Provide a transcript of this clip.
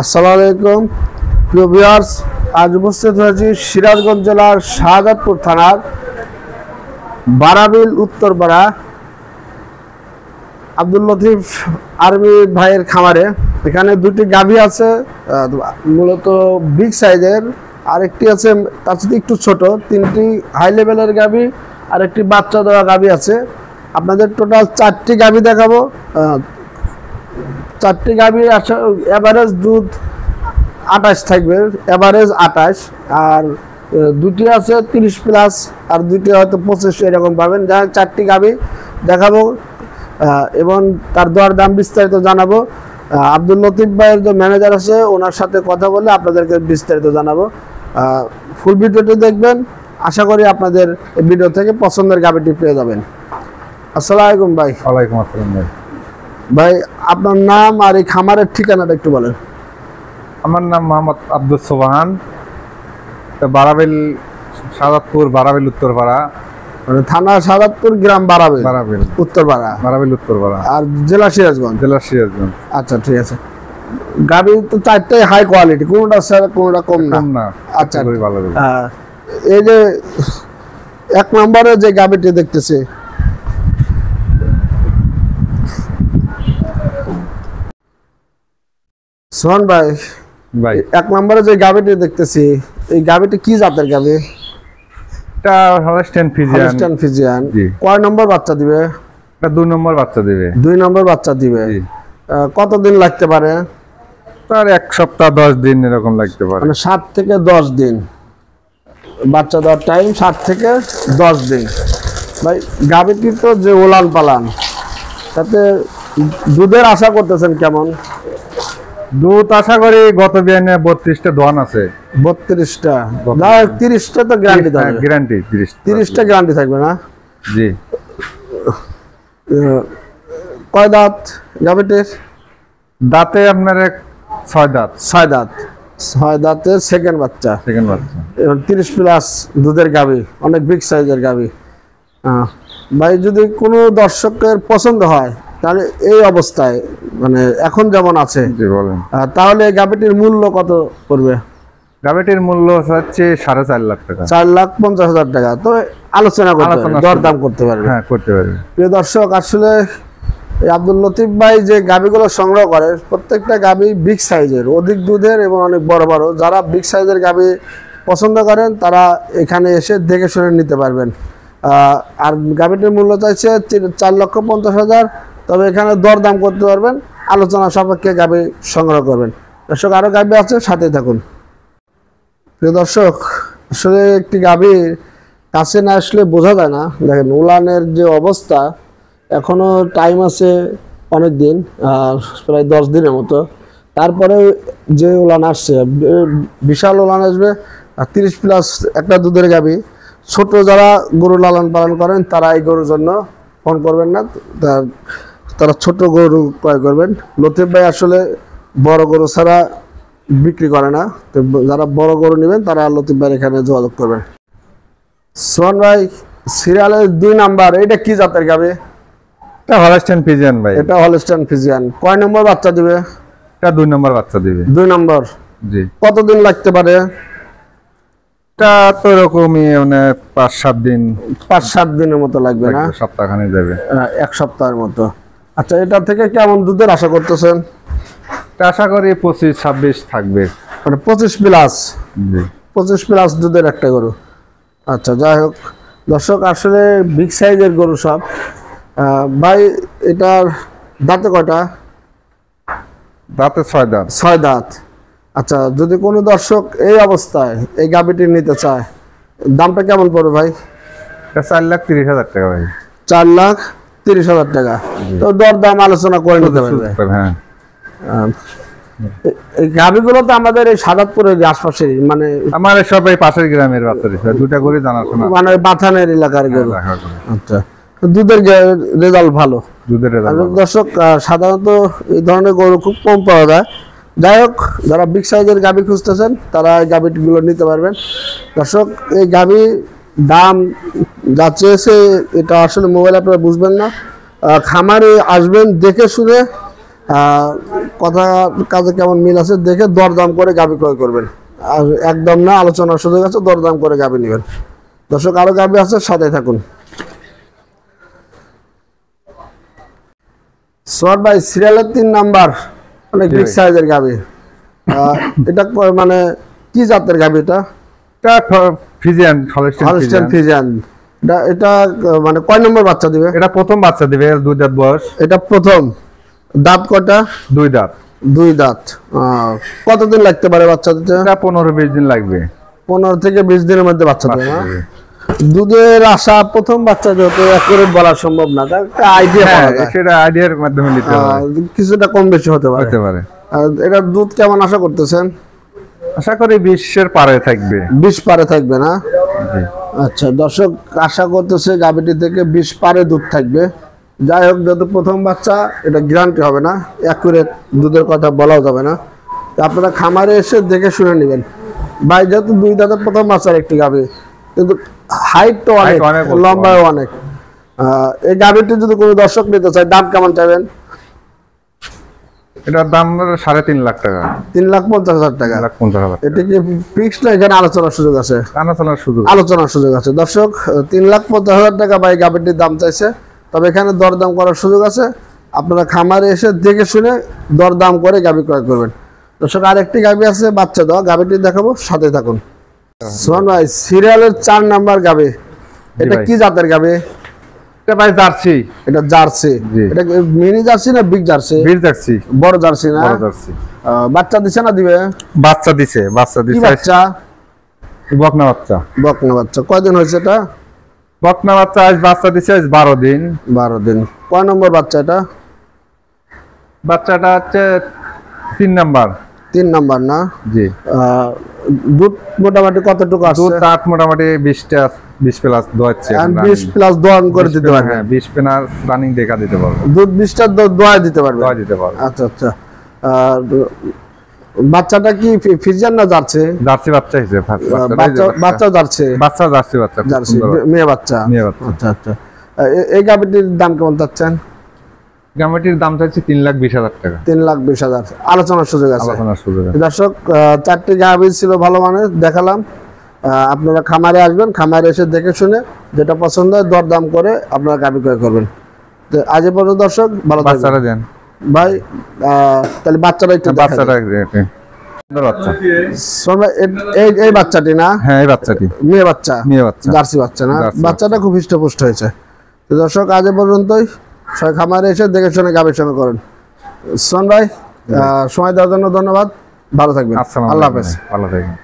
আসসালামু আলাইকুম প্রিয় ভিউয়ার্স, আজ উপস্থিত হয়েছি সিরাজগঞ্জ জেলার শাহাদাতপুর থানার বারাবিল উত্তরপাড়া আব্দুল লতিফ আর্মি ভাইয়ের খামারে। এখানে দুটি গাভী আছে, মূলত বিগ সাইজের, আর একটি আছে তার সাথে একটু ছোট। তিনটি হাই লেভেলের গাভী আর একটি বাচ্চা দেওয়া গাভী আছে। আপনাদের টোটাল 4টি গাভী দেখাবো। 4টি গাভীর এভারেজ দুধ 28 থাকবে, এভারেজ 28, আর দুটি আছে 30 প্লাস, আর দুটি হয়তো 25 এরকম পাবেন। যা 4টি গাভী দেখাবো এবং তার দর দাম বিস্তারিত জানাবো। আব্দুল লতিফ ভাইয়ের যে ম্যানেজার আছে ওনার সাথে কথা বলে আপনাদেরকে বিস্তারিত জানাবো। ফুল ভিডিওটি দেখবেন, আশা করি আপনাদের এই ভিডিও থেকে পছন্দের গাভীটি পেয়ে যাবেন। আসসালামু আলাইকুম ভাই। ওয়ালাইকুম আসসালাম ভাই। ভাই আপনার নাম আর এই খামারের ঠিকানাটা একটু বলেন। আমার নাম মোহাম্মদ আব্দুল সোবাহান, বারাবিল, শাহাদাতপুর, বারাবিল উত্তরপাড়া। মানে থানা শাহাদাতপুর, গ্রাম বারাবিল, বারাবিল উত্তরপাড়া, বারাবিল উত্তরপাড়া, আর জেলা সিরাজগঞ্জ। জেলা সিরাজগঞ্জ। আচ্ছা ঠিক আছে। গাভী তো 4টাই হাই কোয়ালিটি, কোনটা স্যার কোনটা কম না? কম না। আচ্ছা খুবই ভালো। এই যে 1 নম্বরে যে গাভীটি দেখতেছি, সোহান ভাই, ভাই 1 নম্বরে যে গাভীটি দেখতেছি, এই গাভীটি কি জাতের গাভী? এটা হলস্টাইন ফ্রিজিয়ান। Holstein Friesian. জি। কয় নম্বর বাচ্চা দিবে? এটা 2 নম্বর বাচ্চা দিবে। 2 নম্বর বাচ্চা দিবে। জি। কতদিন লাগতে পারে? তার 1 সপ্তাহ 10 দিন এরকম লাগতে পারে। মানে 7 থেকে 10 দিন বাচ্চা দেওয়ার টাইম, 7 থেকে 10 দিন। ভাই গাভীটি তো যে ওলান পালান, তাতে দুধের আশা করতেছেন কেমন? দুধ আশা করি গত বিয়ানে 32টা দোয়ান আছে। 32টা, 30টা তো গ্যারান্টি থাকবে। গ্যারান্টি 30টা গ্যারান্টি থাকবে না? জি। কয় দাঁত গাভীটির? দাঁতে আপনার 6 দাঁত। 6 দাঁত। 6 দাঁতের সেকেন্ড বাচ্চা। সেকেন্ড বাচ্চা। এবং 30 প্লাস দুধের গাভী, অনেক বিগ সাইজের গাভী। ভাই যদি কোনো দর্শকের পছন্দ হয় তাহলে এই অবস্থায়, মানে এখন যেমন আছে, জি বলেন, তাহলে গাভীটির মূল্য কত পড়বে? গাভীটির মূল্য হচ্ছে 4.5 লাখ টাকা। 4,50,000 টাকা। তো আলোচনা করতে পারবে, দরদাম করতে পারবে। হ্যাঁ, করতে পারবে। প্রিয় দর্শক, আসলে এই আব্দুল লতিফ ভাই যে গাভীগুলো সংগ্রহ করে, প্রত্যেকটা গাভী বিগ সাইজের, অধিক দুধের এবং অনেক বড় বড়। যারা বিগ সাইজের গাভী পছন্দ করেন তারা এখানে এসে দেখে শুনে নিতে পারবেন। আর গাভীটির মূল্য চাইছে 4,50,000। তবে এখানে দরদাম করতে পারবেন, আলোচনা সাপেক্ষে গাভী সংগ্রহ করবেন। দর্শক, আরও গাভী আছে, সাথে থাকুন। প্রিয় দর্শক, আসলে একটি গাভীর কাছে না আসলে বোঝা যায় না। দেখেন উলানের যে অবস্থা, এখনো টাইম আছে অনেক দিন, প্রায় 10 দিনের মতো। তারপরে যে উলান আসছে, বিশাল উলান আসবে। আর 30 প্লাস একটা দুধের গাভী। ছোট যারা গরু লালন পালন করেন তারা এই গরুর জন্য ফোন করবেন না, তারা ছোট গরু ক্রয় করবেন। লতিফ ভাই আসলে বড় গরু ছাড়া বিক্রি করে না। তো যারা বড় গরু নেবেন তারা লতিফ ভাইয়ের এখানে যোগাযোগ করবেন। সোহান ভাই, সিরিয়ালের 2 নাম্বার, এটা কি জাতের গাভী? এটা হলস্টাইন ফ্রিজিয়ান ভাই। এটা হলস্টাইন ফ্রিজিয়ান। কয় নম্বর বাচ্চা দিবে? এটা 2 নম্বর বাচ্চা দিবে। 2 নম্বর। জি। কতদিন লাগতে পারে? এটা তো এরকমই, মানে 5-7 দিন, 5-7 দিনের মতো লাগবে না? সপ্তাহখানেক যাবে। 1 সপ্তাহের মতো। আচ্ছা, এটা থেকে কেমন দুধের আশা করতেছেন? আশা করি 25-26 থাকবে। মানে 25 প্লাস। জি। 25 প্লাস দুধের একটা গরু। আচ্ছা, যাই হোক দর্শক, আসলে বিগ সাইজের গরু সব। ভাই এটার দাঁতে কয়টা? দাঁতে 6 দাঁত। 6 দাঁত। আচ্ছা, যদি কোনো দর্শক এই অবস্থায় এই গাভীটি নিতে চায়, দামটা কেমন পড়বে ভাই? এটা 4,30,000 টাকা ভাই। 4,30,000 টাকা। তো দরদাম আলোচনা করে নিতে পারবে। হ্যাঁ। এই গাভীগুলো তো আমাদের এই শাহাদাতপুরের আশপাশের, মানে আমার সবাই পাশের গ্রামের বাচ্চা, 2টা করে জানাশোনা, মানে বাথানের এলাকার গরু। আচ্ছা, দুধের রেজাল্ট ভালো। দুধের রেজাল্ট। দর্শক, সাধারণত এই ধরনের গরু খুব কম পাওয়া যায়। যাই হোক, যারা বিগ সাইজের গাভী খুঁজতেছেন তারা এই গাভীগুলো নিতে পারবেন। দর্শক, এই গাভী দাম যা চেয়েছে এটা আসলে মোবাইল আপনারা বুঝবেন না। খামারে আসবেন, দেখে শুনে কথা কাজে কেমন মিল আছে দেখে দরদাম করে গাভী ক্রয় করবেন। আর একদম না, আলোচনার সুযোগ আছে, দরদাম করে গাভী নেবেন। দর্শক আরো গাভী আছে, সাথে থাকুন। সোহান ভাই, সিরিয়ালের 3 নাম্বার, অনেক বিগ সাইজের গাভী। এটা মানে কি জাতের গাভী? এটা ফিজিয়ান, হলস্টাইন ফিজিয়ান। এটা মানে কয় নম্বর বাচ্চা দিবে? এটা প্রথম বাচ্চা দিবে, 2 দাঁত বয়স। এটা প্রথম। দাঁত কয়টা? 2 দাঁত। 2 দাঁত। কতদিন লাগতে পারে বাচ্চা দিতে? এটা 15-20 দিন লাগবে। 15 থেকে 20 দিনের মধ্যে বাচ্চা দেবে না? দুধের আশা প্রথম বাচ্চা যেহেতু অ্যাকুরেট বলা সম্ভব না, তার একটা আইডিয়া পাওয়া যায়। সেটা আইডিয়ার মাধ্যমে নিতে হবে, কিছুটা কম বেশি হতে পারে। এটা দুধ কেমন আশা করতেছেন? আশা করি 20 এর পারে থাকবে। 20 পারে থাকবে না? আচ্ছা, দর্শক আশা করতেছে গাভীটি থেকে 20 পারে দুধ থাকবে। যাই হোক, যেহেতু প্রথম বাচ্চা, এটা গ্যারান্টি হবে না, অ্যাকুরেট দুধের কথা বলাও যাবে না। আপনারা খামারে এসে দেখে শুনে নেবেন। ভাই যেহেতু 2 দাঁতের প্রথম বাচ্চার একটি গাভী, কিন্তু হাইট তো অনেক, লম্বাও অনেক। এই গাভীটি যদি কোনো দর্শক নিতে চায়, দাম কেমন চাইবেন? এটার দাম 3.5 লাখ টাকা। 3,50,000 টাকা। এটা কি ফিক্সড না, এখানে আলোচনার সুযোগ আছে? আলোচনার সুযোগ আছে। দর্শক 3,50,000 টাকা ভাই গাভীটির দাম চাইছে, তবে এখানে দরদাম করার সুযোগ আছে। আপনারা খামারে এসে দেখে শুনে দরদাম করে গাভী ক্রয় করবেন। দর্শক আরেকটি গাভী আছে বাচ্চা দেওয়া, গাভীটি দেখাবো, সাথে থাকুন। সোহান ভাই, সিরিয়ালের 4 নাম্বার গাভী, এটা কি জাতের গাভী? এটা ভাই জার্সি। এটা জার্সি। এটা মিনি জার্সি না বিগ জার্সি? Big jersey. বড় জার্সি না? বড় জার্সি। বাচ্চা দিছে না দিবে? বাচ্চা দিছে। কি বাচ্চা? বকনা বাচ্চা। বকনা বাচ্চা। কয়দিন হয়েছে এটা? বকনা বাচ্চা আজ বাচ্চা দিছে 12 দিন। 12 দিন। কয় নম্বর বাচ্চা এটা? বাচ্চাটা হচ্ছে 3 নাম্বার। 3 নাম্বার না? জি। দুধ মোটামুটি কতটুকু আছে? দুধ দাঁত মোটামুটি 20 প্লাস দোয়াচ্ছে। 20 প্লাস দোয়ান করে দিতে পারবে? হ্যাঁ, 20 প্লাস রানিং দেখা দিতে পারবে। দুধ 20টা দোয়া দিতে পারবে? দোয়া দিতে পারবে। আচ্ছা আচ্ছা। বাচ্চাটা কি ফিজিয়ান না জার্সি? জার্সি বাচ্চা হিসেবে। বাচ্চা জার্সি। বাচ্চা জার্সি বাচ্চা। জার্সি মেয়ে বাচ্চা। মেয়ে বাচ্চা। আচ্ছা আচ্ছা। এই গাভীটির দাম কেমন চাচ্ছেন? গাভীটির দাম চাইছি 3,20,000 টাকা। 3,20,000। আলোচনার সুযোগ আছে? আলোচনার সুযোগ আছে। দর্শক 4টি গাভী ছিল ভালো মানের, দেখালাম। আপনারা খামারে আসবেন, খামারে এসে দেখে শুনে যেটা পছন্দ হয় দরদাম করে আপনারা গাভী ক্রয় করবেন। তো আজ পর্যন্ত দর্শক ভালো থাকবেন। বাচ্চারা দেন ভাই, তাহলে বাচ্চাটা একটু বাচ্চাটা সুন্দর বাচ্চা। এই বাচ্চাটি না? হ্যাঁ, এই বাচ্চাটি মেয়ে বাচ্চা। মেয়ে বাচ্চা, জার্সি বাচ্চা না? বাচ্চাটা খুব হৃষ্টপুষ্ট হয়েছে। তো দর্শক আজ পর্যন্তই, সবাই খামারে এসে দেখে শুনে গাভীর সঙ্গে করেন। সোহান ভাই, সময় দেওয়ার জন্য ধন্যবাদ। ভালো থাকবেন। আল্লাহ হাফেজ। ভালো থাকবেন।